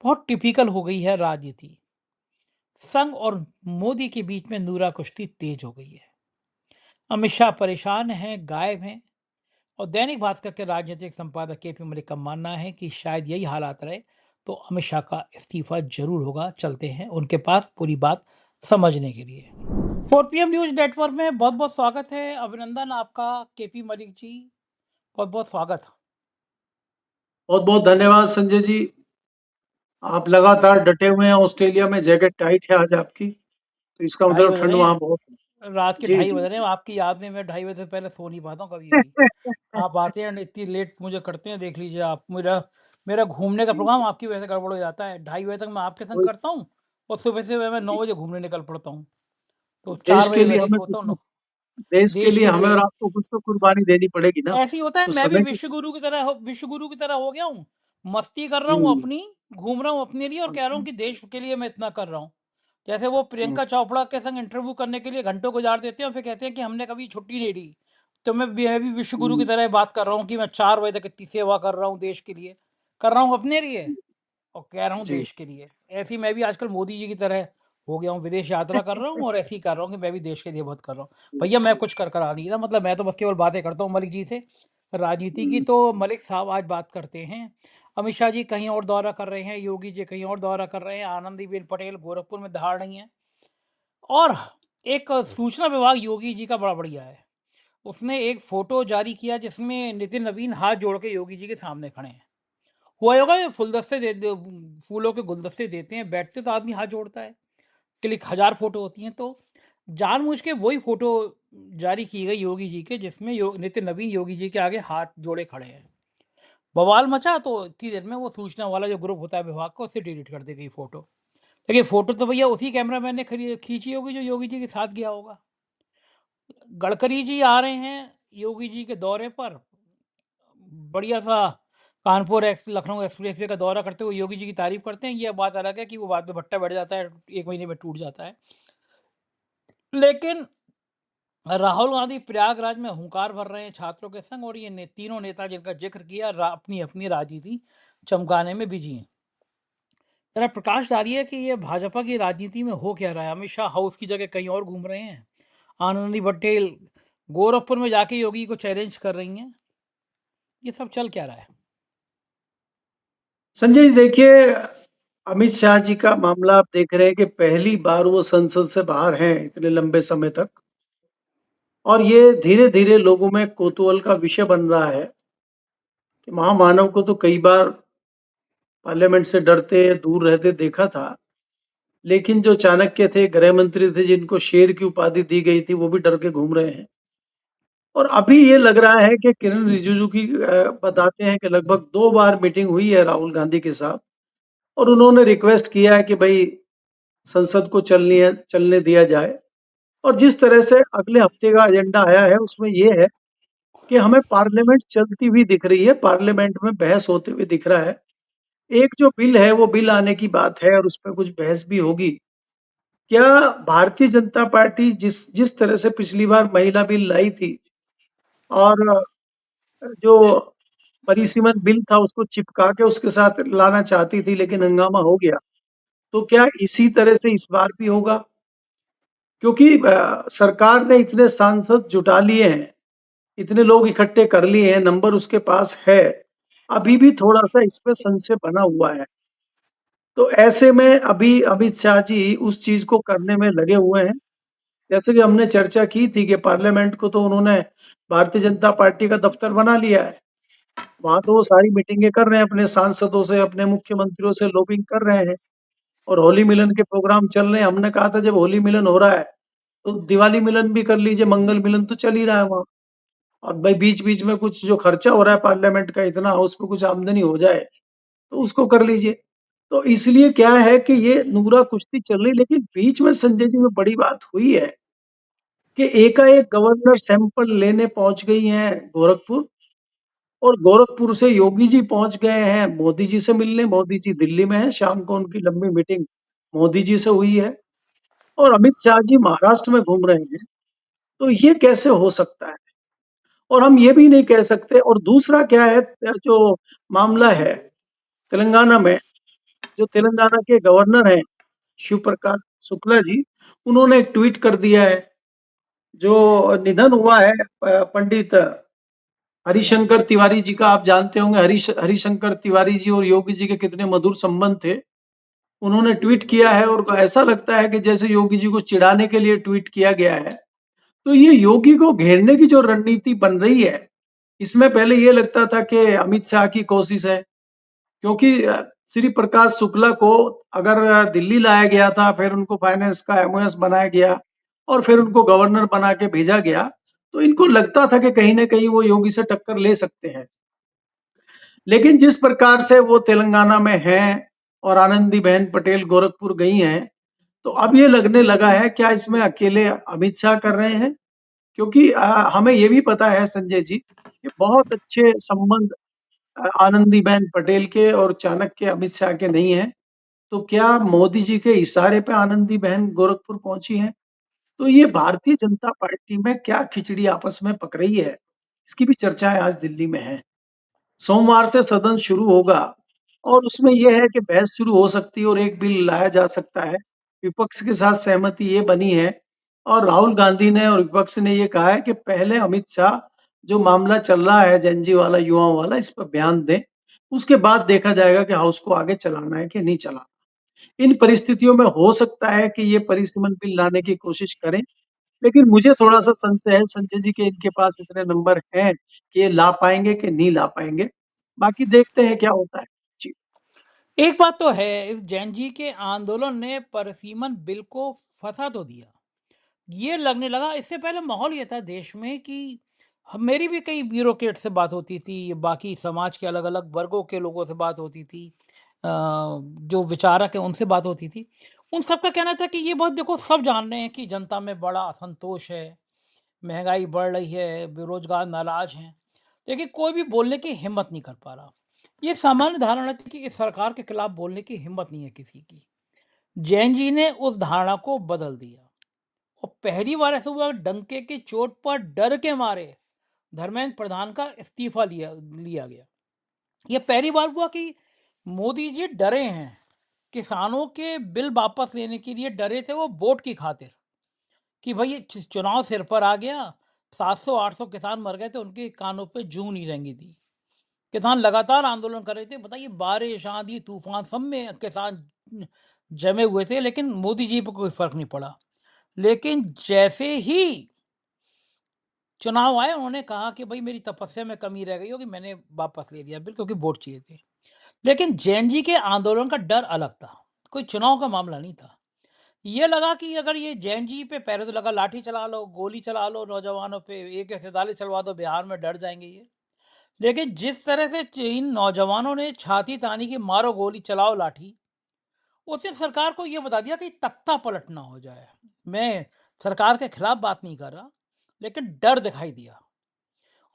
बहुत टिपिकल हो गई है राजनीति। संघ और मोदी के बीच में नूरा कुश्ती तेज हो गई है। अमित शाह परेशान हैं, गायब हैं और दैनिक भास्कर के राजनीतिक संपादक केपी मलिक का मानना है कि शायद यही हालात रहे तो अमित शाह का इस्तीफा जरूर होगा। चलते हैं उनके पास पूरी बात समझने के लिए। 4 PM न्यूज नेटवर्क में बहुत बहुत स्वागत है। अभिनंदन आपका केपी मलिक जी, बहुत बहुत स्वागत। बहुत बहुत धन्यवाद संजय जी। आप लगातार डटे हुए हैं। ऑस्ट्रेलिया में जैकेट टाइट है आज आपकी, तो इसका 2:30 मतलब बज ठंड रहे वहाँ बहुत है। हैं, रात के जी 2:30 जी बज रहे जी। हैं। आपकी याद में मैं 2:30 बजे से पहले सो नहीं पाता हूँ कभी भी। आप आते हैं इतनी लेट मुझे करते हैं, देख लीजिए आप। मेरा मेरा घूमने का प्रोग्राम आपकी वजह से गड़बड़ हो जाता है। 2:30 बजे तक मैं आपके संग वही, करता हूँ और सुबह से मैं 9 बजे घूमने निकल पड़ता हूँ, तो देश 4 बजे के लिए घर ही हमें सोता कुछ हूँ ना। देश के देश लिए के हमें और लिए आपको कुछ तो कुर्बानी देनी पड़ेगी ना। ऐसे ही होता है। तो मैं भी समय की विश्व गुरु की तरह हो गया हूँ। मस्ती कर रहा हूँ हम्म, अपनी, घूम रहा हूँ अपने लिए और कह रहा हूँ कि देश के लिए मैं इतना कर रहा हूँ। जैसे वो हम्म, प्रियंका चोपड़ा के संग इंटरव्यू करने के लिए घंटों गुजार देते हैं और फिर कहते हैं कि हमने कभी छुट्टी नहीं ली। तो मैं भी विश्व गुरु की हम्म, तरह बात कर रहा हूँ कि मैं 4 बजे तक इतनी सेवा कर रहा हूँ देश के लिए, कर रहा हूँ अपने लिए और कह रहा हूँ जी देश के लिए। ऐसे ही मैं भी आजकल मोदी जी की तरह हो गया हूँ, विदेश यात्रा कर रहा हूँ और ऐसे ही कर रहा हूँ कि मैं भी देश के लिए बहुत कर रहा हूँ। भैया मैं कुछ कर आ नहीं रहा, मतलब मैं तो बस केवल बातें करता हूँ मलिक जी से राजनीति की। हम्म, तो मलिक साहब आज बात करते हैं। अमित शाह जी कहीं और दौरा कर रहे हैं, योगी जी कहीं और दौरा कर रहे हैं, आनंदीबेन पटेल गोरखपुर में दहाड़ रही हैं और एक सूचना विभाग योगी जी का बड़ा बढ़िया है। उसने एक फोटो जारी किया जिसमें नितिन नवीन हाथ जोड़ के योगी जी के सामने खड़े हैं। हुआ होगा ये फूलों के गुलदस्ते देते हैं, बैठते तो आदमी हाथ जोड़ता है। क्लिक 1000 फोटो होती हैं, तो जानबूझ के वही फोटो जारी की गई योगी जी के जिसमें नितिन नवीन योगी जी के आगे हाथ जोड़े खड़े हैं। बवाल मचा तो इतनी देर में वो सूचना वाला जो ग्रुप होता है विभाग का, उससे डिलीट कर दी गई फोटो। देखिए फोटो तो भैया उसी कैमरामैन ने खींची होगी जो योगी जी के साथ गया होगा। गडकरी जी आ रहे हैं योगी जी के दौरे पर, बढ़िया सा लखनऊ एक्सप्रेस वे का दौरा करते हुए योगी जी की तारीफ करते हैं। ये बात अलग है कि वो बाद में भट्टा बैठ जाता है, 1 महीने में टूट जाता है। लेकिन राहुल गांधी प्रयागराज में हुंकार भर रहे हैं छात्रों के संग और ये तीनों नेता जिनका जिक्र किया अपनी अपनी राजनीति चमकाने में बिजी हैं। जरा प्रकाश डालिए कि ये भाजपा की राजनीति में हो क्या रहा है। अमित शाह हाउस की जगह कहीं और घूम रहे हैं, आनंदी पटेल गोरखपुर में जाके योगी को चैलेंज कर रही हैं। ये सब चल क्या रहा है? संजय जी देखिए, अमित शाह जी का मामला आप देख रहे हैं कि पहली बार वो संसद से बाहर हैं इतने लंबे समय तक, और ये धीरे धीरे लोगों में कौतूहल का विषय बन रहा है कि महामानव को तो कई बार पार्लियामेंट से डरते दूर रहते देखा था, लेकिन जो चाणक्य थे, गृह मंत्री थे, जिनको शेर की उपाधि दी गई थी, वो भी डर के घूम रहे हैं। और अभी ये लग रहा है कि किरण रिजिजू की बताते हैं कि लगभग 2 बार मीटिंग हुई है राहुल गांधी के साथ, और उन्होंने रिक्वेस्ट किया है कि भाई संसद को चलने दिया जाए। और जिस तरह से अगले हफ्ते का एजेंडा आया है उसमें ये है कि हमें पार्लियामेंट चलती हुई दिख रही है, पार्लियामेंट में बहस होते हुए दिख रहा है। एक जो बिल है वो बिल आने की बात है और उस पर कुछ बहस भी होगी। क्या भारतीय जनता पार्टी जिस जिस तरह से पिछली बार महिला बिल लाई थी और जो परिसीमन बिल था उसको चिपका के उसके साथ लाना चाहती थी, लेकिन हंगामा हो गया, तो क्या इसी तरह से इस बार भी होगा? क्योंकि सरकार ने इतने सांसद जुटा लिए हैं, इतने लोग इकट्ठे कर लिए हैं, नंबर उसके पास है, अभी भी थोड़ा सा इस पे संशय बना हुआ है। तो ऐसे में अभी अमित शाह जी उस चीज को करने में लगे हुए हैं। जैसे कि हमने चर्चा की थी कि पार्लियामेंट को तो उन्होंने भारतीय जनता पार्टी का दफ्तर बना लिया है। वहां तो वो सारी मीटिंगें कर रहे हैं, अपने सांसदों से, अपने मुख्यमंत्रियों से लॉबिंग कर रहे हैं और होली मिलन के प्रोग्राम चल रहे हैं। हमने कहा था जब होली मिलन हो रहा है तो दिवाली मिलन भी कर लीजिए, मंगल मिलन तो चल ही रहा है वहाँ। और भाई बीच बीच में कुछ जो खर्चा हो रहा है पार्लियामेंट का इतना, उस पर कुछ आमदनी हो जाए तो उसको कर लीजिए। तो इसलिए क्या है कि ये नूरा कुश्ती चल रही, लेकिन बीच में संजय जी में बड़ी बात हुई है कि एकाएक गवर्नर सैंपल लेने पहुंच गई हैं गोरखपुर, और गोरखपुर से योगी जी पहुंच गए हैं मोदी जी से मिलने। मोदी जी दिल्ली में हैं, शाम को उनकी लंबी मीटिंग मोदी जी से हुई है, और अमित शाह जी महाराष्ट्र में घूम रहे हैं। तो ये कैसे हो सकता है? और हम ये भी नहीं कह सकते। और दूसरा क्या है, जो मामला है तेलंगाना में, जो तेलंगाना के गवर्नर हैं, शिव प्रकाश शुक्ला जी, उन्होंने एक ट्वीट कर दिया है, जो निधन हुआ है पंडित हरिशंकर तिवारी जी का, आप जानते होंगे हरिशंकर तिवारी जी और योगी जी के कितने मधुर संबंध थे। उन्होंने ट्वीट किया है और ऐसा लगता है कि जैसे योगी जी को चिढ़ाने के लिए ट्वीट किया गया है। तो ये योगी को घेरने की जो रणनीति बन रही है, इसमें पहले ये लगता था कि अमित शाह की कोशिश है, क्योंकि श्री प्रकाश शुक्ला को अगर दिल्ली लाया गया था, फिर उनको फाइनेंस का एमओएस बनाया गया और फिर उनको गवर्नर बना के भेजा गया, तो इनको लगता था कि कहीं न कहीं वो योगी से टक्कर ले सकते हैं। लेकिन जिस प्रकार से वो तेलंगाना में हैं और आनंदीबेन पटेल गोरखपुर गई हैं, तो अब ये लगने लगा है क्या इसमें अकेले अमित शाह कर रहे हैं? क्योंकि हमें ये भी पता है संजय जी, कि बहुत अच्छे संबंध आनंदीबेन पटेल के और चाणक्य अमित शाह के नहीं हैं। तो क्या मोदी जी के इशारे पे आनंदीबेन गोरखपुर पहुँची हैं? तो ये भारतीय जनता पार्टी में क्या खिचड़ी आपस में पक रही है, इसकी भी चर्चाएँ आज दिल्ली में हैं। सोमवार से सदन शुरू होगा और उसमें ये है कि बहस शुरू हो सकती है और एक बिल लाया जा सकता है। विपक्ष के साथ सहमति ये बनी है और राहुल गांधी ने और विपक्ष ने ये कहा है कि पहले अमित शाह जो मामला चल रहा है जेनजी वाला, युवाओं वाला, इस पर बयान दें। उसके बाद देखा जाएगा कि हाउस को आगे चलाना है कि नहीं चलाना। इन परिस्थितियों में हो सकता है कि ये परिसीमन बिल लाने की कोशिश करें, लेकिन मुझे थोड़ा-सा संशय है संजय जी कि इनके पास इतने नंबर हैं कि ये ला पाएँगे कि नहीं ला पाएँगे। बाकी देखते हैं क्या होता है। जी। एक बात तो है, इस जैन जी के आंदोलन ने परसीमन बिल को फंसा तो दिया। ये लगने लगा, इससे पहले माहौल ये था देश में कि मेरी भी कई ब्यूरोक्रेट से बात होती थी, बाकी समाज के अलग-अलग वर्गों के लोगों से बात होती थी, जो विचारक हैं उनसे बात होती थी। उन सबका कहना था कि ये बात देखो, सब जान रहे हैं कि जनता में बड़ा असंतोष है, महँगाई बढ़ रही है, बेरोज़गार नाराज़ हैं, लेकिन कोई भी बोलने की हिम्मत नहीं कर पा रहा। ये सामान्य धारणा थी कि इस सरकार के खिलाफ बोलने की हिम्मत नहीं है किसी की। जैन जी ने उस धारणा को बदल दिया और पहली बार ऐसा हुआ, डंके की चोट पर डर के मारे धर्मेंद्र प्रधान का इस्तीफा लिया लिया गया। ये पहली बार हुआ कि मोदी जी डरे हैं। किसानों के बिल वापस लेने के लिए डरे थे वो, वोट की खातिर, कि भाई ये चुनाव सिर पर आ गया, 700-800 किसान मर गए थे, उनके कानों पे जूं नहीं रहेंगी थी। किसान लगातार आंदोलन कर रहे थे, बताइए, बारिश आंधी तूफान सब में किसान जमे हुए थे, लेकिन मोदी जी पर कोई फर्क नहीं पड़ा। लेकिन जैसे ही चुनाव आए, उन्होंने कहा कि भाई मेरी तपस्या में कमी रह गई होगी, मैंने वापस ले लिया बिल, क्योंकि वोट चाहिए थे। लेकिन जैन जी के आंदोलन का डर अलग था, कोई चुनाव का मामला नहीं था। ये लगा कि अगर ये जैन जी पे, पहले तो लगा लाठी चला लो, गोली चला लो, नौजवानों पे AK-47 चलवा दो, बिहार में डर जाएंगे ये। लेकिन जिस तरह से इन नौजवानों ने छाती तानी की मारो गोली, चलाओ लाठी, उसने सरकार को ये बता दिया कि तख्ता पलट ना हो जाए। मैं सरकार के खिलाफ बात नहीं कर रहा, लेकिन डर दिखाई दिया।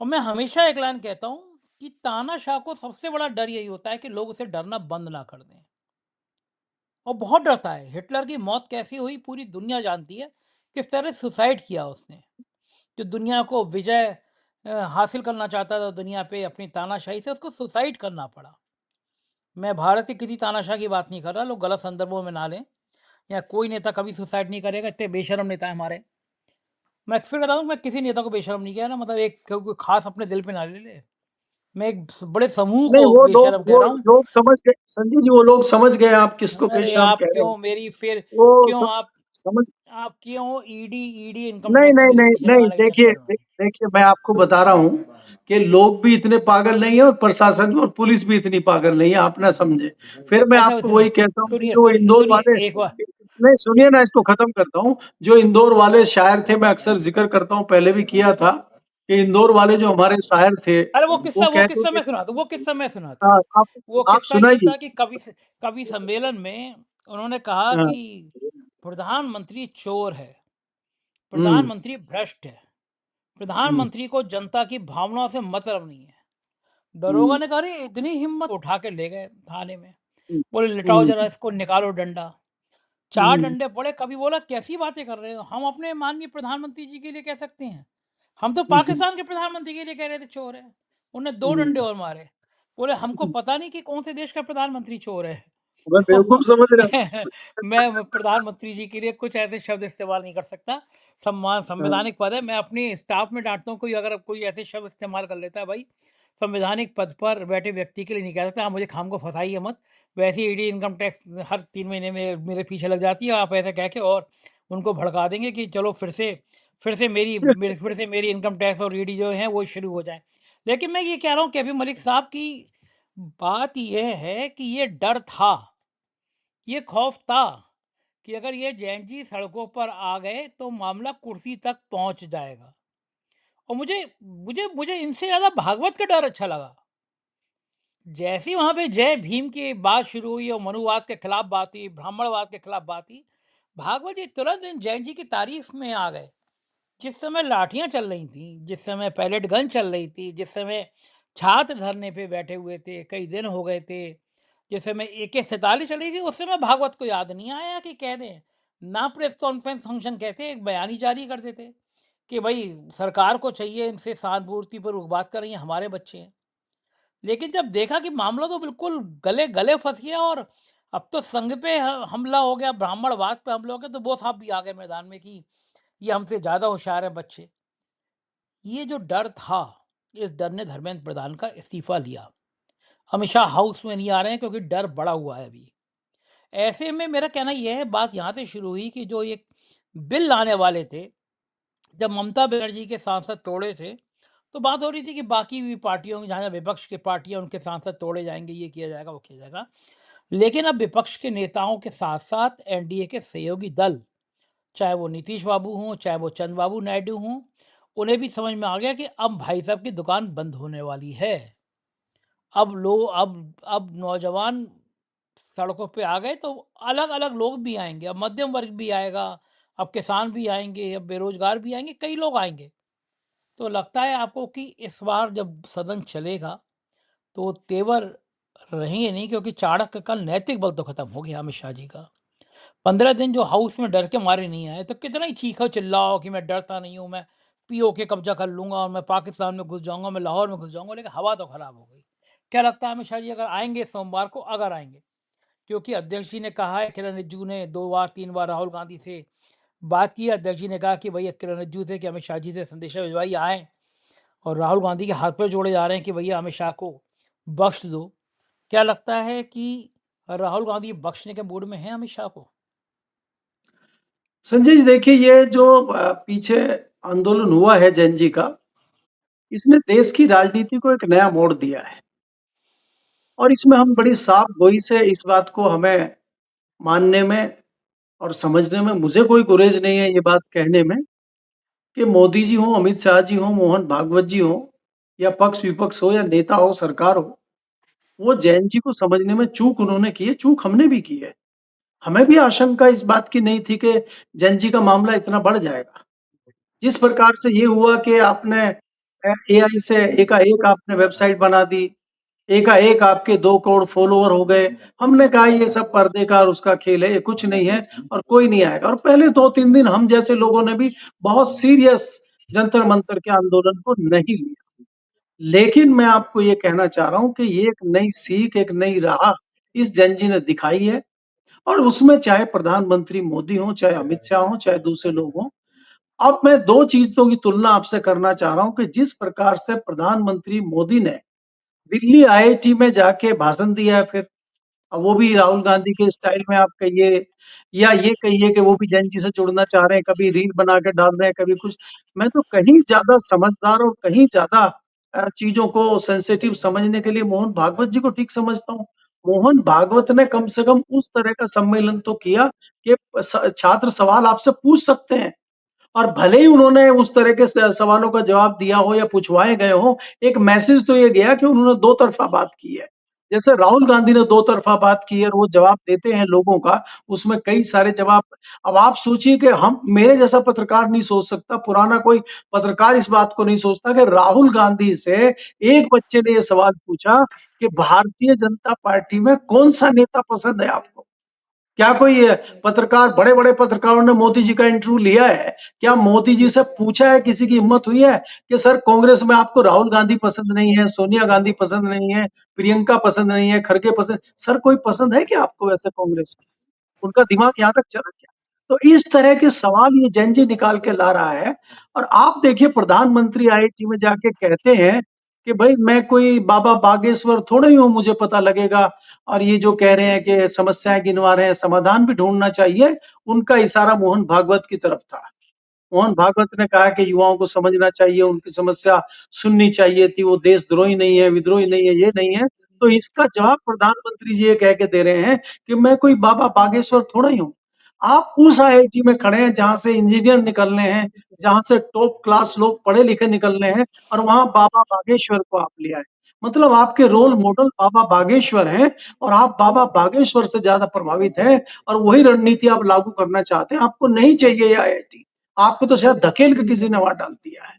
और मैं हमेशा एक लाइन कहता हूँ कि तानाशाह को सबसे बड़ा डर यही होता है कि लोग उसे डरना बंद ना कर दें, और बहुत डरता है। हिटलर की मौत कैसी हुई पूरी दुनिया जानती है, किस तरह सुसाइड किया उसने। जो दुनिया को विजय हासिल करना चाहता था दुनिया पे अपनी तानाशाही से, उसको सुसाइड करना पड़ा। मैं भारत के किसी तानाशाह की बात नहीं कर रहा, लोग गलत संदर्भों में ना लें। या कोई नेता कभी सुसाइड नहीं करेगा, इतने बेशर्म नेता है हमारे। मैं फिर बताऊँ, मैं किसी नेता को बेशर्म नहीं कह रहा, मतलब एक कोई खास अपने दिल पे ना ले ले। मैं एक बड़े समूह नहीं, को बेशर्म कह वो रहा हूँ। लोग समझ गए संजय जी, वो लोग समझ गए आप किसको अरे बेशर्म आप कह रहे क्यों हैं। मेरी फिर, वो क्यों सब समझ आप क्यों ईडी ईडी इनकम नहीं, टैक्स को नहीं, मेरे नहीं, पीछे नहीं, लगाने के देखिए चक्कर में? देखिए मैं आपको बता रहा हूँ कि लोग भी इतने पागल नहीं है और प्रशासन और पुलिस भी इतनी पागल नहीं है, आप ना समझे। फिर मैं अच्छा आपको सुनिए, वही कहता हूँ कि सुनिए, जो सुनिए, इंदौर सुनिए वाले, एक बार। नहीं सुनिए ना, इसको खत्म करता हूँ। जो इंदौर वाले शायर थे, मैं अक्सर जिक्र करता हूँ, पहले भी किया था, कि इंदौर वाले जो हमारे शायर थे, अरे वो वो कहते किस्सा थे, मैं सुना दूँ, वो किस्सा मैं सुनाता हूँ। हाँ, वो आप किस्सा ये सुनाइए। था कि कवि सम्मेलन में उन्होंने कहा हाँ, कि प्रधानमंत्री चोर है, हुँ, प्रधानमंत्री भ्रष्ट है, हुँ, प्रधानमंत्री को जनता की भावनाओं से मतलब नहीं है। दरोगा हुँ, ने कहा, अरे इतनी हिम्मत, उठा के ले गए थाने में। हुँ, बोले लिटाओ हुँ, जरा इसको, निकालो डंडा। 4 हुँ, डंडे पड़े। कभी बोला कैसी बातें कर रहे हो? हम अपने माननीय प्रधानमंत्री जी के लिए कह सकते हैं। हम तो हुँ, हुँ, पाकिस्तान के प्रधानमंत्री के लिए कह रहे थे चोर है। उन्होंने 2 हुँ, डंडे और मारे। बोले हमको हुँ, पता नहीं कि कौन से देश का प्रधानमंत्री चोर है। मैं बेवकूफ़ समझ रहे हो? मैं मैं प्रधानमंत्री जी के लिए कुछ ऐसे शब्द इस्तेमाल नहीं कर सकता। सम्मान हाँ, संवैधानिक पद है, मैं अपने स्टाफ में डाँटता हूँ, कोई अगर कोई ऐसे शब्द इस्तेमाल कर लेता है भाई, संवैधानिक पद पर बैठे व्यक्ति के लिए नहीं कह सकता, आप मुझे खामख़ा फँसाइए मत। वैसे ही ईडी इनकम टैक्स हर 3 महीने में मेरे पीछे लग जाती है, आप ऐसा कह के और उनको भड़का देंगे कि चलो फिर से मेरी इनकम टैक्स और ईडी जो है वो शुरू हो जाए। लेकिन मैं ये कह रहा हूँ कि अभी मलिक साहब की बात ये है कि ये डर था, ये खौफ था कि अगर ये जैन जी सड़कों पर आ गए तो मामला कुर्सी तक पहुंच जाएगा। और मुझे मुझे मुझे इनसे ज़्यादा भागवत का डर अच्छा लगा। जैसे ही वहाँ पे जय भीम की बात शुरू हुई और मनुवाद के खिलाफ बात हुई, ब्राह्मणवाद के खिलाफ बात हुई, भागवत जी तुरंत इन जैन जी की तारीफ में आ गए। जिस समय लाठियां चल रही थी, जिस समय पैलेट गन चल रही थी, जिस समय छात्र धरने पे बैठे हुए थे, कई दिन हो गए थे, जिस समय AK-47 चल रही थी, उस समय भागवत को याद नहीं आया कि कह दें। ना प्रेस कॉन्फ्रेंस फंक्शन कहते, एक बयानी जारी कर देते कि भाई सरकार को चाहिए इनसे सहानुभूतिपूर्वक बात कर रही हैं, हमारे बच्चे हैं। लेकिन जब देखा कि मामला तो बिल्कुल गले गले फंस गया और अब तो संघ पे हमला हो गया, ब्राह्मणवाद पे हमला हो गया, तो वो साहब भी आ गए मैदान में कि ये हमसे ज़्यादा होशियार है बच्चे। ये जो डर था, इस डर ने धर्मेंद्र प्रधान का इस्तीफा लिया। अमित शाह हाउस में नहीं आ रहे हैं क्योंकि डर बढ़ा हुआ है अभी। ऐसे में मेरा कहना यह है, बात यहाँ से शुरू हुई कि जो एक बिल लाने वाले थे, जब ममता बनर्जी के सांसद तोड़े थे, तो बात हो रही थी कि बाकी भी पार्टियों जहाँ विपक्ष की पार्टियां उनके सांसद तोड़े जाएंगे, ये किया जाएगा, वो किया जाएगा। लेकिन अब विपक्ष के नेताओं के साथ साथ एनडीए के सहयोगी दल, चाहे वो नीतीश बाबू हों, चाहे वो चंद्रबाबू नायडू हों, उन्हें भी समझ में आ गया कि अब भाई साहब की दुकान बंद होने वाली है। अब लो अब नौजवान सड़कों पे आ गए तो अलग-अलग लोग भी आएँगे, अब मध्यम वर्ग भी आएगा, अब किसान भी आएँगे, अब बेरोज़गार भी आएँगे, कई लोग आएँगे। तो लगता है आपको कि इस बार जब सदन चलेगा, तो तेवर रहेंगे नहीं, क्योंकि चाणक्य का नैतिक बल तो खत्म हो गया अमित शाह जी का। 15 दिन जो हाउस में डर के मारे नहीं आए, तो कितना ही चीखो चिल्लाओ कि मैं डरता नहीं हूँ, मैं पीओके कब्जा कर लूँगा और मैं पाकिस्तान में घुस जाऊँगा, मैं लाहौर में घुस जाऊँगा, लेकिन हवा तो खराब हो गई। क्या लगता है अमित शाह जी अगर आएँगे सोमवार को, अगर आएँगे? क्योंकि अध्यक्ष जी ने कहा है, किरण रिजिजू ने 2 बार 3 बार राहुल गांधी से बात की है। अध्यक्ष जी ने कहा कि भैया किरण रिजिजू से कि अमित शाह जी से संदेशा भिजवाइए आएँ, और राहुल गांधी के हाथ पैर जोड़े जा रहे हैं कि भैया अमित शाह को बख्श दो। क्या लगता है कि राहुल गांधी बख्शने के मूड में हैं अमित शाह को? संजय जी देखिए ये जो पीछे आंदोलन हुआ है जैन जी का, इसने देश की राजनीति को एक नया मोड़ दिया है और इसमें हम बड़ी साफ़-गोई से इस बात को हमें मानने में और समझने में मुझे कोई गुरेज नहीं है ये बात कहने में कि मोदी जी हों, अमित शाह जी हों, मोहन भागवत जी हों या पक्ष-विपक्ष हो या नेता हो, सरकार हो, वो जैन जी को समझने में चूक उन्होंने की है, चूक हमने भी की है। हमें भी आशंका इस बात की नहीं थी कि जैन जी का मामला इतना बढ़ जाएगा। जिस प्रकार से ये हुआ कि आपने एआई से एकाएक आपने वेबसाइट बना दी, एकाएक आपके 2 करोड़ फॉलोवर हो गए। हमने कहा ये सब पर्दे का और उसका खेल है, ये कुछ नहीं है और कोई नहीं आएगा और पहले 2-3 दिन हम जैसे लोगों ने भी बहुत सीरियस जंतर-मंतर के आंदोलन को नहीं लिया। लेकिन मैं आपको ये कहना चाह रहा हूँ कि ये एक नई सीख, एक नई राह इस जन जी ने दिखाई है और उसमें चाहे प्रधानमंत्री मोदी हों, चाहे अमित शाह हों, चाहे दूसरे लोग हों। अब मैं 2 चीज़ों की तुलना आपसे करना चाह रहा हूँ कि जिस प्रकार से प्रधानमंत्री मोदी ने दिल्ली आईआईटी में जाके भाषण दिया है फिर, अब वो भी राहुल गांधी के स्टाइल में आप कहिए या ये कहिए कि वो भी जैन जी से जुड़ना चाह रहे हैं, कभी रील बना के डाल रहे हैं, कभी कुछ। मैं तो कहीं ज़्यादा समझदार और कहीं ज़्यादा चीज़ों को सेंसिटिव समझने के लिए मोहन भागवत जी को ठीक समझता हूँ। मोहन भागवत ने कम से कम उस तरह का सम्मेलन तो किया कि छात्र सवाल आपसे पूछ सकते हैं। और भले ही उन्होंने उस तरह के सवालों का जवाब दिया हो या पूछवाए गए हों, एक मैसेज तो ये गया कि उन्होंने दो तरफ़ा बात की है। जैसे राहुल गांधी ने दो तरफ़ा बात की है और वो जवाब देते हैं लोगों का, उसमें कई सारे जवाब। अब आप सोचिए कि हम मेरे जैसा पत्रकार नहीं सोच सकता, पुराना कोई पत्रकार इस बात को नहीं सोचता कि राहुल गांधी से एक बच्चे ने ये सवाल पूछा कि भारतीय जनता पार्टी में कौन-सा नेता पसंद है आपको? क्या कोई पत्रकार, बड़े-बड़े पत्रकारों ने मोदी जी का इंटरव्यू लिया है? क्या मोदी जी से पूछा है, किसी की हिम्मत हुई है कि सर कांग्रेस में आपको राहुल गांधी पसंद नहीं है, सोनिया गांधी पसंद नहीं है, प्रियंका पसंद नहीं है, खड़गे पसंद, सर कोई पसंद है क्या आपको वैसे कांग्रेस में? उनका दिमाग यहाँ तक चला क्या? तो इस तरह के सवाल ये जेन ज़ी निकाल के ला रहा है। और आप देखिए प्रधानमंत्री आईआईटी में जाके कहते हैं कि भई मैं कोई बाबा बागेश्वर थोड़ा ही हूँ, मुझे पता लगेगा। और ये जो कह रहे हैं कि समस्याएँ गिनवा रहे हैं, समाधान भी ढूँढना चाहिए, उनका इशारा मोहन भागवत की तरफ था। मोहन भागवत ने कहा कि युवाओं को समझना चाहिए, उनकी समस्या सुननी चाहिए थी, वो देशद्रोही नहीं है, विद्रोही नहीं है, ये नहीं है। तो इसका जवाब प्रधानमंत्री जी ये कह के दे रहे हैं कि मैं कोई बाबा बागेश्वर थोड़ा ही हूँ। आप उस आईआईटी में खड़े हैं जहाँ से इंजीनियर निकलने हैं, जहाँ से टॉप क्लास लोग पढ़े-लिखे निकलने हैं, और वहाँ बाबा बागेश्वर को आप ले आए। मतलब आपके रोल मॉडल बाबा बागेश्वर हैं और आप बाबा बागेश्वर से ज़्यादा प्रभावित हैं और वही रणनीति आप लागू करना चाहते हैं। आपको नहीं चाहिए ये आईआईटी। आपको तो शायद धकेल के किसी ने वहाँ डाल दिया है।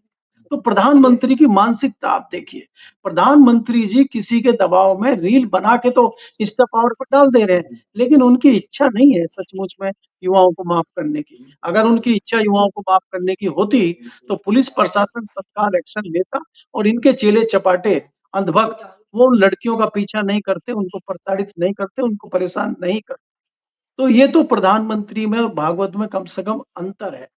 तो प्रधानमंत्री की मानसिकता आप देखिए। प्रधानमंत्री जी किसी के दबाव में रील बना के तो इंस्टा पावर पर डाल दे रहे हैं, लेकिन उनकी इच्छा नहीं है सचमुच में युवाओं को माफ़ करने की। अगर उनकी इच्छा युवाओं को माफ़ करने की होती, तो पुलिस प्रशासन तत्काल एक्शन लेता और इनके चेले-चपाटे, अंधभक्त, वो उन लड़कियों का पीछा नहीं करते, उनको प्रताड़ित नहीं करते, उनको परेशान नहीं करते। तो ये तो प्रधानमंत्री में और भागवत में कम से कम अंतर है।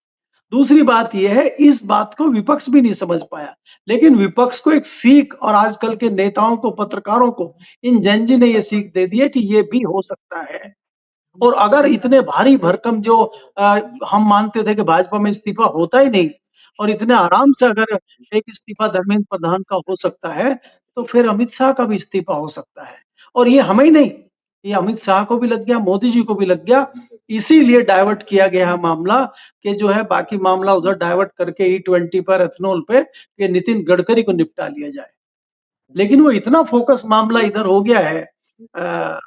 दूसरी बात ये है, इस बात को विपक्ष भी नहीं समझ पाया। लेकिन विपक्ष को एक सीख, और आजकल के नेताओं को, पत्रकारों को, इन जेन ज़ी ने ये सीख दे दी है कि ये भी हो सकता है। और अगर इतने भारी भरकम जो हम मानते थे कि भाजपा में इस्तीफा होता ही नहीं, और इतने आराम से अगर एक इस्तीफा धर्मेंद्र प्रधान का हो सकता है, तो फिर अमित शाह का भी इस्तीफा हो सकता है। और ये हमें ही नहीं, ये अमित शाह को भी लग गया, मोदी जी को भी लग गया। इसीलिए डाइवर्ट किया गया है मामला, कि जो है बाकी मामला उधर डाइवर्ट करके ई-20 पर, एथनॉल पे, कि नितिन गडकरी को निपटा लिया जाए। लेकिन वो इतना फोकस मामला इधर हो गया है अ,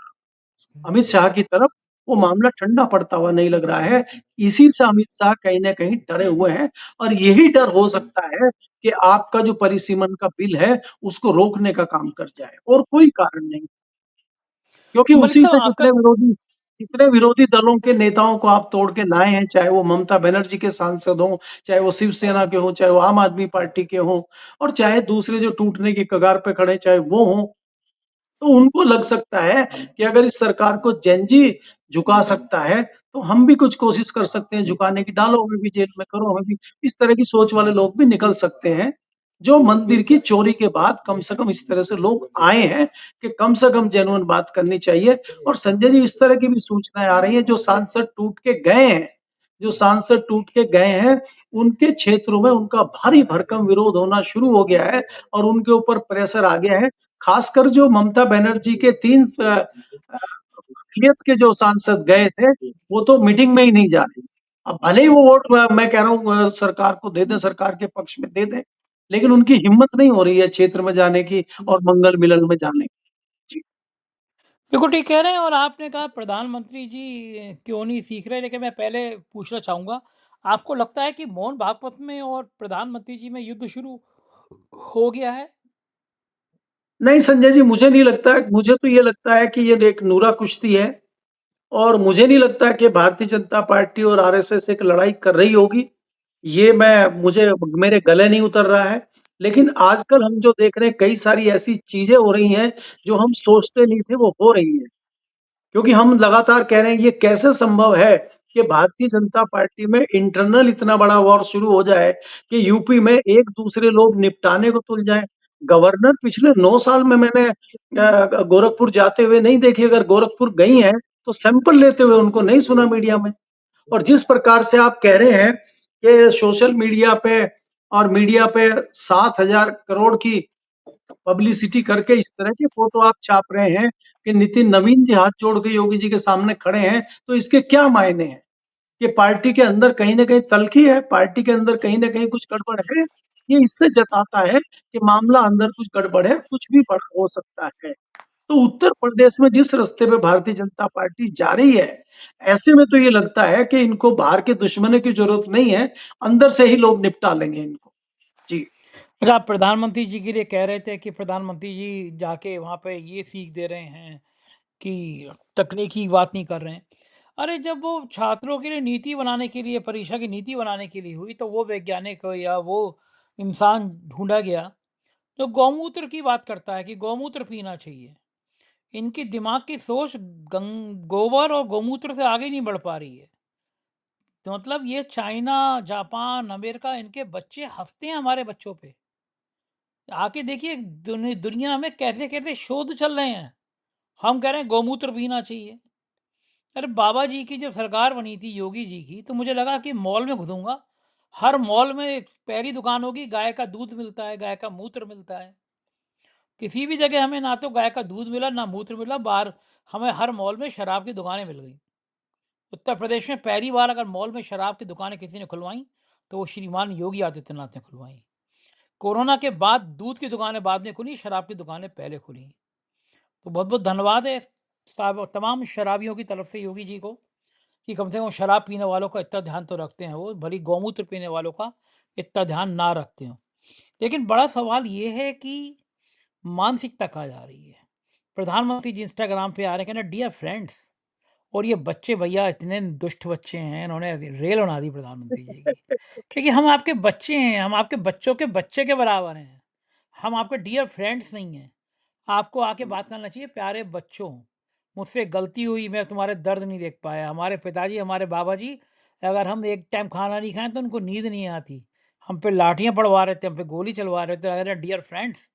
अमित शाह की तरफ, वो मामला ठंडा पड़ता हुआ नहीं लग रहा है। इसी से अमित शाह कहीं न कहीं डरे हुए हैं, और यही डर हो सकता है कि आपका जो परिसीमन का बिल है, उसको रोकने का काम कर जाए, और कोई कारण नहीं। क्योंकि तो मलिक उसी साहब से आपका जितने विरोधी दलों के नेताओं को आप तोड़ के लाए हैं, चाहे वो ममता बनर्जी के सांसद हों, चाहे वो शिवसेना के हों, चाहे वो आम आदमी पार्टी के हों, और चाहे दूसरे जो टूटने की कगार पे खड़े हैं, चाहे वो हों, तो उनको लग सकता है कि अगर इस सरकार को जेन ज़ी झुका सकता है, तो हम भी कुछ कोशिश कर सकते हैं झुकाने की, डालो हमें भी जेल में, करो हमें भी। इस तरह की सोच वाले लोग भी निकल सकते हैं, जो मंदिर की चोरी के बाद कम से कम इस तरह से लोग आए हैं कि कम से कम जेन्युइन बात करनी चाहिए। और संजय जी, इस तरह की भी सूचनाएँ आ रही हैं, जो सांसद टूट के गए हैं, उनके क्षेत्रों में उनका भारी भरकम विरोध होना शुरू हो गया है, और उनके ऊपर प्रेशर आ गया है। खासकर जो ममता बनर्जी के 3 अक़लियत के जो सांसद गए थे, वो तो मीटिंग में ही नहीं जा रहे। अब भले ही वो वोट मैं कह रहा हूँ सरकार को दे दें, सरकार के पक्ष में दे दें, लेकिन उनकी हिम्मत नहीं हो रही है क्षेत्र में जाने की और मंगल मिलन में जाने की। जी। बिल्कुल ठीक कह रहे हैं और आपने कहा प्रधानमंत्री जी क्यों नहीं सीख रहे, लेकिन मैं पहले पूछना चाहूँगा, आपको लगता है कि मोहन भागवत में और प्रधानमंत्री जी में युद्ध शुरू हो गया है? नहीं संजय जी, मुझे नहीं लगता है, मुझे तो ये लगता है कि ये एक नूरा कुश्ती है, और मुझे नहीं लगता कि भारतीय जनता पार्टी और आरएसएस एक लड़ाई कर रही होगी। ये मैं मुझे मेरे गले नहीं उतर रहा है। लेकिन आजकल हम जो देख रहे हैं, कई सारी ऐसी चीज़ें हो रही हैं, जो हम सोचते नहीं थे वो हो रही हैं। क्योंकि हम लगातार कह रहे हैं ये कैसे संभव है कि भारतीय जनता पार्टी में इंटरनल इतना बड़ा वॉर शुरू हो जाए कि यूपी में एक दूसरे लोग निपटाने को तुल जाएँ। गवर्नर पिछले 9 साल में मैंने गोरखपुर जाते हुए नहीं देखे, अगर गोरखपुर गई हैं, तो सैंपल लेते हुए उनको नहीं सुना मीडिया में। और जिस प्रकार से आप कह रहे हैं कि सोशल मीडिया पे 7,000 करोड़ की पब्लिसिटी करके इस तरह की फ़ोटो आप छाप रहे हैं कि नितिन नवीन जी हाथ जोड़ के योगी जी के सामने खड़े हैं, तो इसके क्या मायने हैं? कि पार्टी के अंदर कहीं न कहीं तल्ख़ी है, पार्टी के अंदर कहीं न कहीं कुछ गड़बड़ है। ये इससे जताता है कि मामला अंदर कुछ गड़बड़ है, कुछ भी बड़ा हो सकता है। तो उत्तर प्रदेश में जिस रास्ते पे भारतीय जनता पार्टी जा रही है, ऐसे में तो ये लगता है कि इनको बाहर के दुश्मनों की ज़रूरत नहीं है, अंदर से ही लोग निपटा लेंगे इनको। जी। अच्छा, आप प्रधानमंत्री जी के लिए कह रहे थे कि प्रधानमंत्री जी जाके वहाँ पे ये सीख दे रहे हैं कि तकनीकी बात नहीं कर रहे हैं। अरे जब वो छात्रों के लिए नीति बनाने के लिए, परीक्षा की नीति बनाने के लिए हुई, तो वो वैज्ञानिक या वो इंसान ढूँढा गया, जो गौमूत्र की बात करता है कि गौमूत्र पीना चाहिए। इनकी दिमाग की सोच गोबर और गौमूत्र से आगे नहीं बढ़ पा रही है। तो मतलब ये चाइना, जापान, अमेरिका, इनके बच्चे हँसते हैं हमारे बच्चों पे। आके देखिए दुनिया में कैसे-कैसे शोध चल रहे हैं। हम कह रहे हैं गौमूत्र पीना चाहिए। अरे बाबा जी की जब सरकार बनी थी योगी जी की, तो मुझे लगा कि मॉल में घुसूँगा, हर मॉल में एक पहली दुकान होगी, गाय का दूध मिलता है, गाय का मूत्र मिलता है। किसी भी जगह हमें ना तो गाय का दूध मिला, ना मूत्र मिला, बाहर हमें हर मॉल में शराब की दुकानें मिल गई। उत्तर प्रदेश में पहली बार अगर मॉल में शराब की दुकानें किसी ने खुलवाई, तो वो श्रीमान योगी आदित्यनाथ ने खुलवाई। कोरोना के बाद दूध की दुकानें बाद में खुली, शराब की दुकानें पहले खुली। तो बहुत-बहुत धन्यवाद है तमाम शराबियों की तरफ से योगी जी को, कि कम से कम शराब पीने वालों का इतना ध्यान तो रखते हैं वो, भली गौमूत्र पीने वालों का इतना ध्यान ना रखते हों। लेकिन बड़ा सवाल ये है कि मानसिकता कहाँ जा रही है? प्रधानमंत्री जी इंस्टाग्राम पे आ रहे हैं, कहना डियर फ्रेंड्स, और ये बच्चे भैया इतने दुष्ट बच्चे हैं, इन्होंने रेल बना दी प्रधानमंत्री जी की। क्योंकि हम आपके बच्चे हैं, हम आपके बच्चों के बच्चे के बराबर हैं। हम आपके डियर फ्रेंड्स नहीं हैं। आपको आके बात करना चाहिए, प्यारे बच्चों, मुझसे गलती हुई, मैं तुम्हारे दर्द नहीं देख पाया। हमारे पिताजी, हमारे बाबा जी, अगर हम एक टाइम खाना नहीं खाएँ तो उनको नींद नहीं आती। हम पे लाठियाँ पड़वा रहे थे, हम पे गोली चलवा रहे थे, अरे डियर फ्रेंड्स,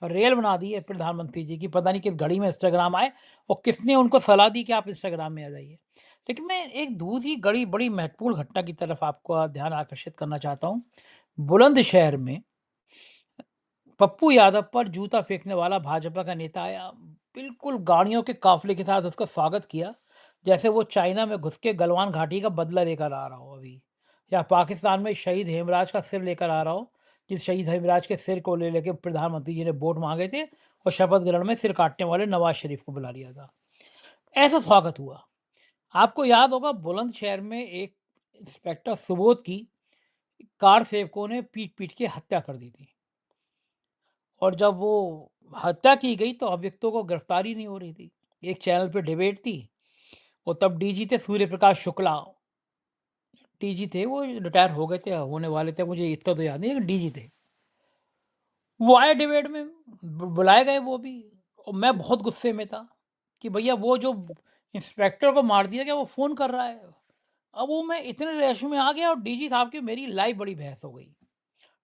रेल बना दी है प्रधानमंत्री जी की, पता नहीं किस घड़ी में इंस्टाग्राम आए और किसने उनको सलाह दी कि आप इंस्टाग्राम में आ जाइए। लेकिन मैं एक दूसरी बड़ी महत्वपूर्ण घटना की तरफ आपका ध्यान आकर्षित करना चाहता हूँ। बुलंदशहर में पप्पू यादव पर जूता फेंकने वाला भाजपा का नेता आया, बिल्कुल गाड़ियों के काफिले के साथ उसका स्वागत किया, जैसे वो चाइना में घुस के गलवान घाटी का बदला लेकर आ रहा हो अभी, या पाकिस्तान में शहीद हेमराज का सिर लेकर आ रहा हो, जिस शहीद हेमराज के सिर को ले लेके प्रधानमंत्री जी ने वोट मांगे थे और शपथ ग्रहण में सिर काटने वाले नवाज शरीफ को बुला लिया था। ऐसा स्वागत हुआ। आपको याद होगा बुलंदशहर में एक इंस्पेक्टर सुबोध की कार सेवकों ने पीट पीट के हत्या कर दी थी, और जब वो हत्या की गई तो अभियुक्तों को गिरफ्तारी नहीं हो रही थी। एक चैनल पे डिबेट थी, और तब डीजी थे सूर्य प्रकाश शुक्ला। डीजी थे, वो रिटायर हो गए थे, होने वाले थे, मुझे इतना तो याद नहीं, लेकिन डीजी थे। वो आए डिबेट में, बुलाए गए वो भी, और मैं बहुत गुस्से में था कि भैया वो जो इंस्पेक्टर को मार दिया गया वो फ़ोन कर रहा है। अब वो मैं इतने रैश में आ गया और डीजी साहब की मेरी लाइव बड़ी बहस हो गई।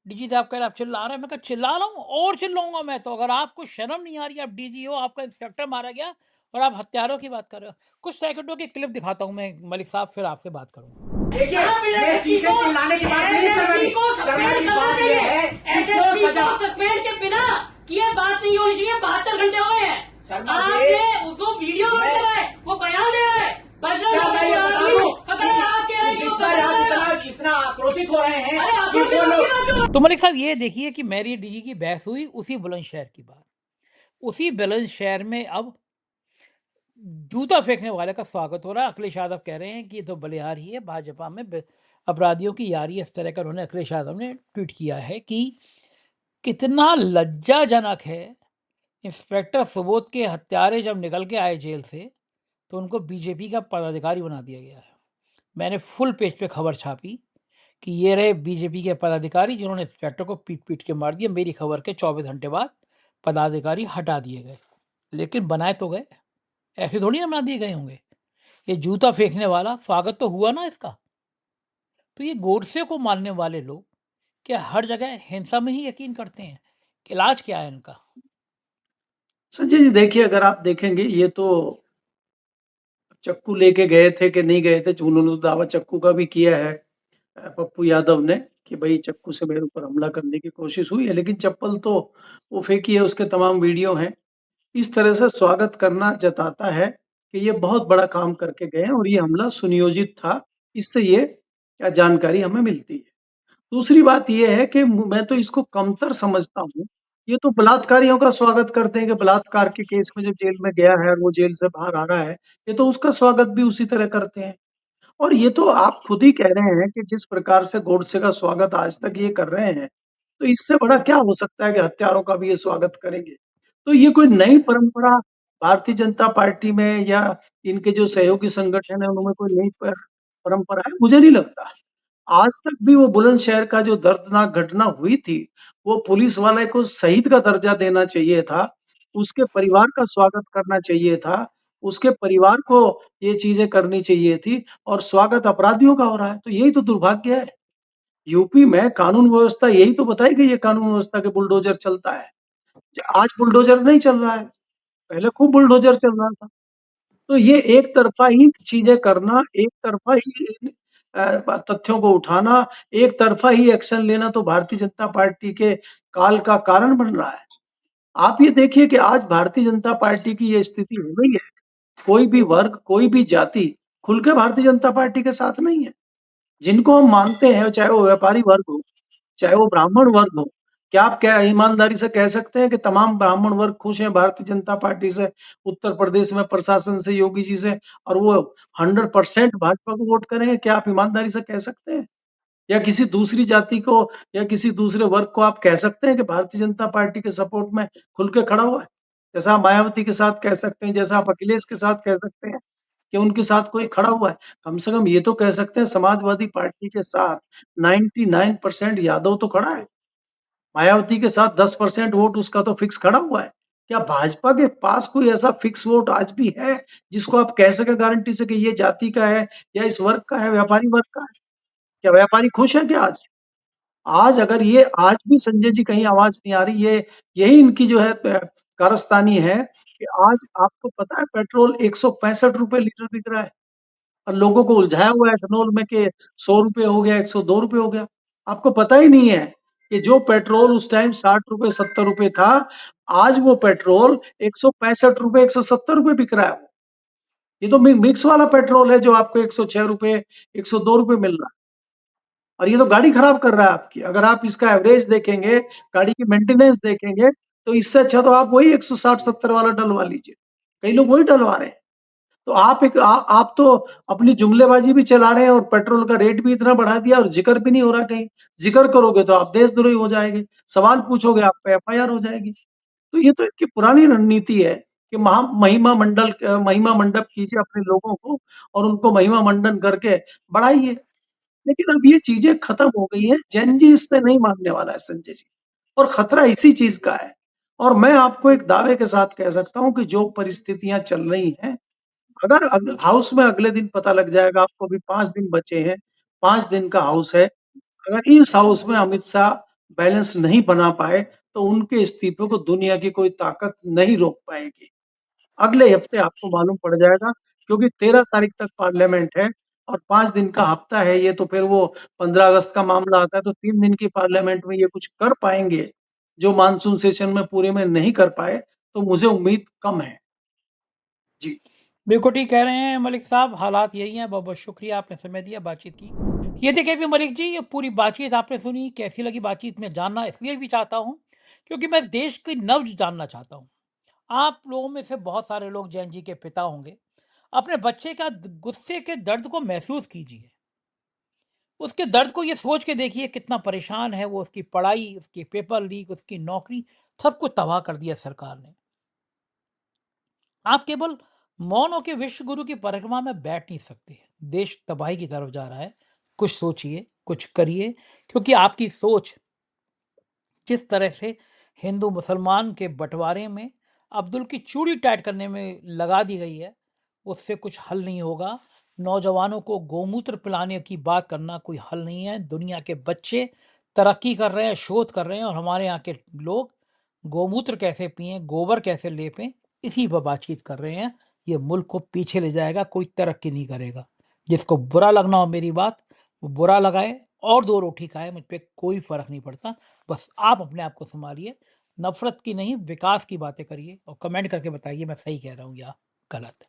डीजी साहब कह रहे आप चिल्ला रहे हैं, मैं कहा चिल्ला रहा हूँ और चिल्लाऊंगा मैं तो, अगर आपको शर्म नहीं आ रही, आप डीजी हो, आपका इंस्पेक्टर मारा गया और आप हत्यारों की बात कर रहे हो। कुछ सेकंडों की क्लिप दिखाता हूँ मैं मलिक साहब, फिर आपसे बात करूंगा। देखिए, ये चीजें चिल्लाने की बात नहीं है सर, को सस्पेंड करना चाहिए। एसएसपी को सस्पेंड के बिना किए बात नहीं होनी चाहिए। 72 घंटे हो गए हैं, आपने उसको वीडियो बना रहा है, वो बयान दे रहा है। इतना आक्रोशित हो रहे हैं। तो मलिक साहब ये देखिए कि मेरी डीजी की बहस हुई उसी बुलंदशहर की बात। उसी बुलंदशहर में अब जूता फेंकने वाले का स्वागत हो रहा है। अखिलेश यादव कह रहे हैं कि ये तो बलिहार ही है, भाजपा में अपराधियों की यारी, इस तरह का उन्होंने अखिलेश यादव ने ट्वीट किया है कि कितना लज्जाजनक है। इंस्पेक्टर सुबोध के हत्यारे जब निकल के आए जेल से, तो उनको बीजेपी का पदाधिकारी बना दिया गया है। मैंने फुल पेज पे खबर छापी कि ये रहे बीजेपी के पदाधिकारी जिन्होंने इंस्पेक्टर को पीट पीट के मार दिया। मेरी खबर के 24 घंटे बाद पदाधिकारी हटा दिए गए, लेकिन बनाए तो गए, ऐसे थोड़ी ना बना दिए गए होंगे। ये जूता फेंकने वाला स्वागत तो हुआ ना इसका। तो ये गोडसे को मानने वाले लोग क्या हर जगह हिंसा में ही यकीन करते हैं? इलाज क्या है इनका? संजय जी देखिए, अगर आप देखेंगे ये तो चक्कू लेके गए थे कि नहीं गए थे, उन्होंने तो दावा चक्कू का भी किया है पप्पू यादव ने कि भई चक्कू से मेरे ऊपर हमला करने की कोशिश हुई है, लेकिन चप्पल तो वो फेंकी है, उसके तमाम वीडियो हैं। इस तरह से स्वागत करना जताता है कि ये बहुत बड़ा काम करके गए हैं और ये हमला सुनियोजित था, इससे ये जानकारी हमें मिलती है। दूसरी बात ये है कि मैं तो इसको कमतर समझता हूँ। ये तो बलात्कारियों का स्वागत करते हैं कि बलात्कार के केस में जो जेल में गया है और वो जेल से बाहर आ रहा है, ये तो उसका स्वागत भी उसी तरह करते हैं। और ये तो आप खुद ही कह रहे हैं कि जिस प्रकार से गोडसे का स्वागत आज तक ये कर रहे हैं, तो इससे बड़ा क्या हो सकता है कि हत्यारों का भी ये स्वागत करेंगे। तो ये कोई नई परंपरा भारतीय जनता पार्टी में या इनके जो सहयोगी संगठन है उनमें कोई नई परंपरा है, मुझे नहीं लगता। आज तक भी वो बुलंदशहर का जो दर्दनाक घटना हुई थी, वो पुलिस वाले को शहीद का दर्जा देना चाहिए था, उसके परिवार का स्वागत करना चाहिए था, उसके परिवार को ये चीज़ें करनी चाहिए थी और स्वागत अपराधियों का हो रहा है, तो यही तो दुर्भाग्य है। यूपी में कानून व्यवस्था यही तो बताई गई है कानून व्यवस्था के बुलडोज़र चलता है। आज बुलडोज़र नहीं चल रहा है, पहले खूब बुलडोज़र चल रहा था। तो ये एक तरफ़ा ही चीज़ें करना, एक तरफ़ा ही तथ्यों को उठाना, एक तरफ़ा ही एक्शन लेना तो भारतीय जनता पार्टी के काल का कारण बन रहा है। आप ये देखिए कि आज भारतीय जनता पार्टी की ये स्थिति हो गई है, कोई भी वर्ग, कोई भी जाति खुल के भारतीय जनता पार्टी के साथ नहीं है। जिनको हम मानते हैं, चाहे वो व्यापारी वर्ग हो, चाहे वो ब्राह्मण वर्ग हो, क्या आप क्या ईमानदारी से कह सकते हैं कि तमाम ब्राह्मण वर्ग खुश हैं भारतीय जनता पार्टी से, उत्तर प्रदेश में प्रशासन से, योगी जी से और वो 100% भाजपा को वोट करेंगे? क्या आप ईमानदारी से कह सकते हैं? या किसी दूसरी जाति को या किसी दूसरे वर्ग को आप कह सकते हैं कि भारतीय जनता पार्टी के सपोर्ट में खुल के खड़ा हुआ है? जैसा आप मायावती के साथ कह सकते हैं, जैसा आप अखिलेश के साथ कह सकते हैं कि उनके साथ कोई खड़ा हुआ है। कम से कम ये तो कह सकते हैं समाजवादी पार्टी के साथ 99% यादव तो खड़ा है। मायावती के साथ 10% वोट उसका तो फिक्स खड़ा हुआ है। क्या भाजपा के पास कोई ऐसा फिक्स वोट आज भी है, जिसको आप कह सकें गारंटी से कि ये जाति का है या इस वर्ग का है, व्यापारी वर्ग का है? क्या व्यापारी खुश है क्या आज? आज अगर ये आज भी संजय जी कहीं आवाज़ नहीं आ रही, ये यही इनकी जो है कारस्तानी है कि आज आपको पता है पेट्रोल ₹165 लीटर बिक रहा है और लोगों को उलझाया हुआ है एथेनॉल में कि ₹100 हो गया, ₹102 हो गया। आपको पता ही नहीं है कि जो पेट्रोल उस टाइम ₹60 ₹70 था, आज वो पेट्रोल ₹165 ₹170 बिक रहा है वो। ये तो मिक्स वाला पेट्रोल है जो आपको ₹106 ₹102 मिल रहा है। और ये तो गाड़ी खराब कर रहा है आपकी। अगर आप इसका एवरेज देखेंगे, गाड़ी की मेंटेनेंस देखेंगे, तो इससे अच्छा तो आप वही 160-70 वाला डलवा लीजिए। कई लोग वही डलवा रहे हैं। तो आप तो अपनी जुमलेबाज़ी भी चला रहे हैं और पेट्रोल का रेट भी इतना बढ़ा दिया और ज़िक्र भी नहीं हो रहा कहीं। ज़िक्र करोगे तो आप देशद्रोही हो जाएँगे, सवाल पूछोगे आप पे एफआईआर हो जाएगी। तो ये तो इनकी पुरानी रणनीति है कि महिमा मंडप कीजिए अपने लोगों को और उनको महिमा मंडन करके बढ़ाइए। लेकिन अब ये चीज़ें खत्म हो गई हैं, जेन ज़ी इससे नहीं मानने वाला है संजय जी और खतरा इसी चीज़ का है। और मैं आपको एक दावे के साथ कह सकता हूँ कि जो परिस्थितियाँ चल रही हैं, अगर हाउस में अगले दिन पता लग जाएगा आपको अभी 5 दिन बचे हैं, 5 दिन का हाउस है, अगर इस हाउस में अमित शाह बैलेंस नहीं बना पाए, तो उनके इस्तीफे को दुनिया की कोई ताकत नहीं रोक पाएगी। अगले हफ्ते आपको मालूम पड़ जाएगा क्योंकि 13 तारीख तक पार्लियामेंट है और 5 दिन का हफ्ता है ये तो फिर वो 15 अगस्त का मामला आता है तो 3 दिन की पार्लियामेंट में ये कुछ कर पाएँगे, जो मानसून सेशन में पूरे में नहीं कर पाए, तो मुझे उम्मीद कम है। जी। बिल्कुल ठीक कह रहे हैं मलिक साहब, हालात यही हैं। बहुत-बहुत शुक्रिया आपने समय दिया, बातचीत की। ये देखिए अभी मलिक जी, ये पूरी बातचीत आपने सुनी, कैसी लगी बातचीत? मैं जानना इसलिए भी चाहता हूँ, क्योंकि मैं देश की नब्ज़ जानना चाहता हूँ। आप लोगों में से बहुत सारे लोग जैन जी के पिता होंगे। अपने बच्चे का गुस्से के दर्द को महसूस कीजिए। उसके दर्द को ये सोच के देखिए कितना परेशान है वो, उसकी पढ़ाई, उसके पेपर लीक, उसकी नौकरी, सब कुछ तबाह कर दिया सरकार ने। आप केवल मौन होकर विश्व गुरु की परिक्रमा में बैठ नहीं सकते। देश तबाही की तरफ जा रहा है। कुछ सोचिए, कुछ करिए, क्योंकि आपकी सोच जिस तरह से हिंदू मुसलमान के बंटवारे में अब्दुल की चूड़ी टाइट करने में लगा दी गई है, उससे कुछ हल नहीं होगा। नौजवानों को गोमूत्र पिलाने की बात करना कोई हल नहीं है। दुनिया के बच्चे तरक्की कर रहे हैं, शोध कर रहे हैं और हमारे यहाँ के लोग गोमूत्र कैसे पिएं, गोबर कैसे लेपें, इसी पर बातचीत कर रहे हैं। ये मुल्क को पीछे ले जाएगा, कोई तरक्की नहीं करेगा। जिसको बुरा लगना हो मेरी बात, वो बुरा लगाए और 2 रोटी खाए, मुझ पे कोई फ़र्क नहीं पड़ता। बस आप अपने आप को सँभालिए, नफ़रत की नहीं, विकास की बातें करिए और कमेंट करके बताइए मैं सही कह रहा हूँ या गलत।